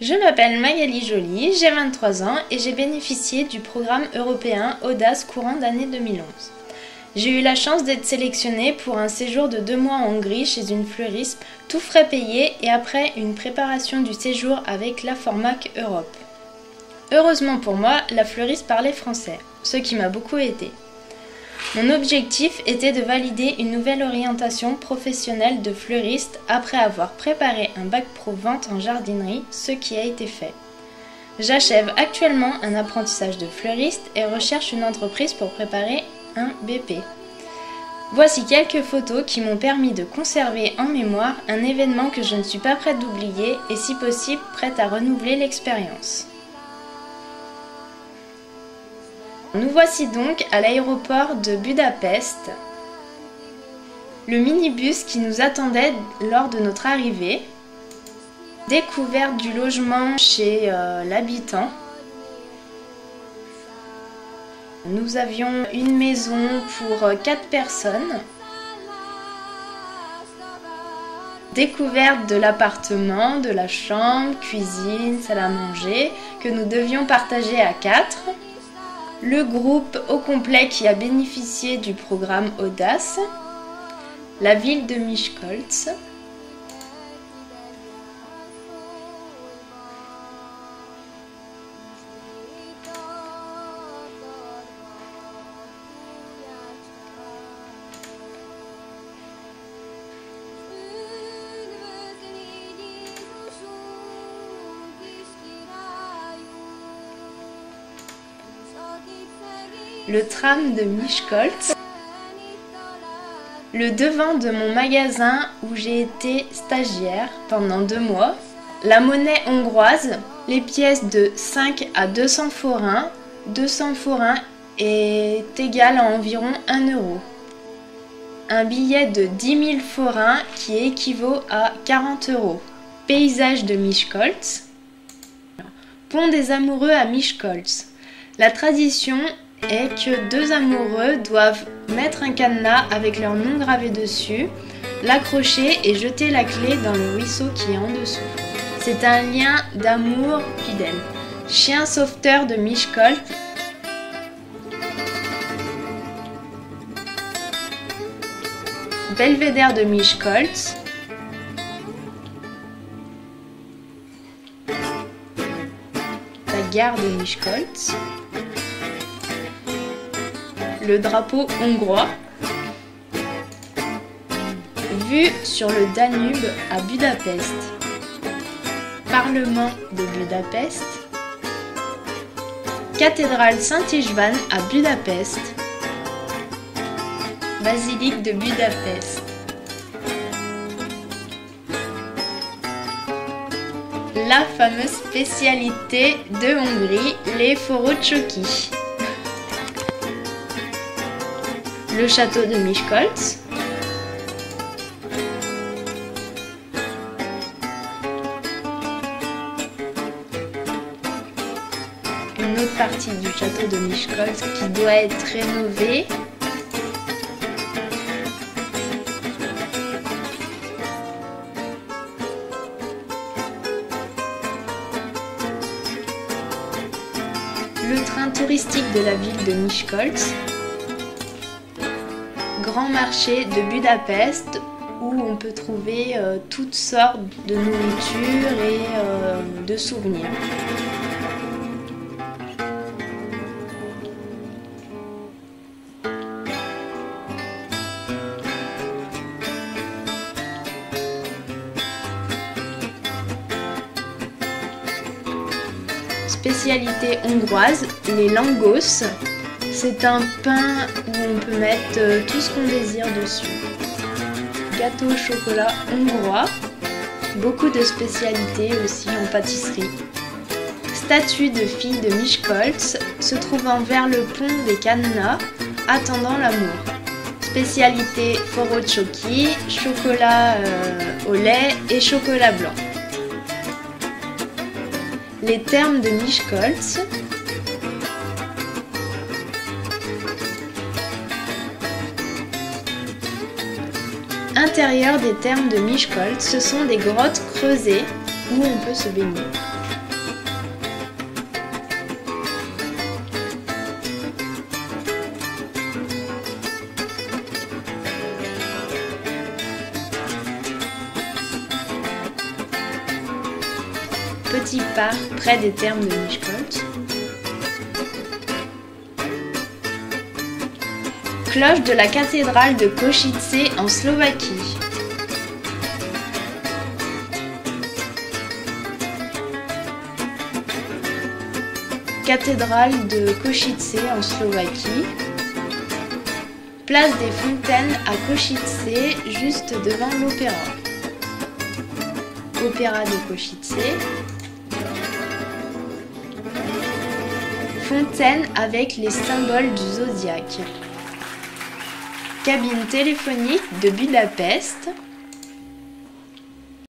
Je m'appelle Magali Joly, j'ai 23 ans et j'ai bénéficié du programme européen Audace courant d'année 2011. J'ai eu la chance d'être sélectionnée pour un séjour de 2 mois en Hongrie chez une fleuriste, tout frais payé et après une préparation du séjour avec la Formac Europe. Heureusement pour moi, la fleuriste parlait français, ce qui m'a beaucoup aidé. Mon objectif était de valider une nouvelle orientation professionnelle de fleuriste après avoir préparé un bac pro vente en jardinerie, ce qui a été fait. J'achève actuellement un apprentissage de fleuriste et recherche une entreprise pour préparer un BP. Voici quelques photos qui m'ont permis de conserver en mémoire un événement que je ne suis pas prête d'oublier et si possible prête à renouveler l'expérience. Nous voici donc à l'aéroport de Budapest. Le minibus qui nous attendait lors de notre arrivée. Découverte du logement chez l'habitant. Nous avions une maison pour 4 personnes. Découverte de l'appartement, de la chambre, cuisine, salle à manger que nous devions partager à 4. Le groupe au complet qui a bénéficié du programme Audace, la ville de Miskolc, le tram de Miskolc, le devant de mon magasin où j'ai été stagiaire pendant 2 mois, la monnaie hongroise, les pièces de 5 à 200 forints. 200 forints est égal à environ 1 euro. Un billet de 10 000 forints qui équivaut à 40 euros. Paysage de Miskolc. Pont des amoureux à Miskolc. La tradition est que 2 amoureux doivent mettre un cadenas avec leur nom gravé dessus, l'accrocher et jeter la clé dans le ruisseau qui est en dessous. C'est un lien d'amour fidèle. Chien sauveteur de Miskolc. Belvédère de Miskolc. La gare de Miskolc. Le drapeau hongrois, vue sur le Danube à Budapest, Parlement de Budapest, cathédrale Saint-István à Budapest, basilique de Budapest. La fameuse spécialité de Hongrie, les forrócsoki. Le château de Miskolc, une autre partie du château de Miskolc qui doit être rénovée. Le train touristique de la ville de Miskolc. Grand marché de Budapest où on peut trouver toutes sortes de nourriture et de souvenirs. Spécialité hongroise, les langos. C'est un pain où on peut mettre tout ce qu'on désire dessus. Gâteau au chocolat hongrois. Beaucoup de spécialités aussi en pâtisserie. Statue de fille de Miskolc se trouvant vers le pont des cadenas, attendant l'amour. Spécialité forrócsoki, chocolat au lait et chocolat blanc. Les thermes de Miskolc. Intérieur des thermes de Miskolc, ce sont des grottes creusées où on peut se baigner. petit parc près des thermes de Miskolc. Cloche de la cathédrale de Košice en Slovaquie. Cathédrale de Košice en Slovaquie. Place des Fontaines à Košice, juste devant l'opéra. Opéra de Košice. Fontaine avec les symboles du zodiaque. Cabine téléphonique de Budapest.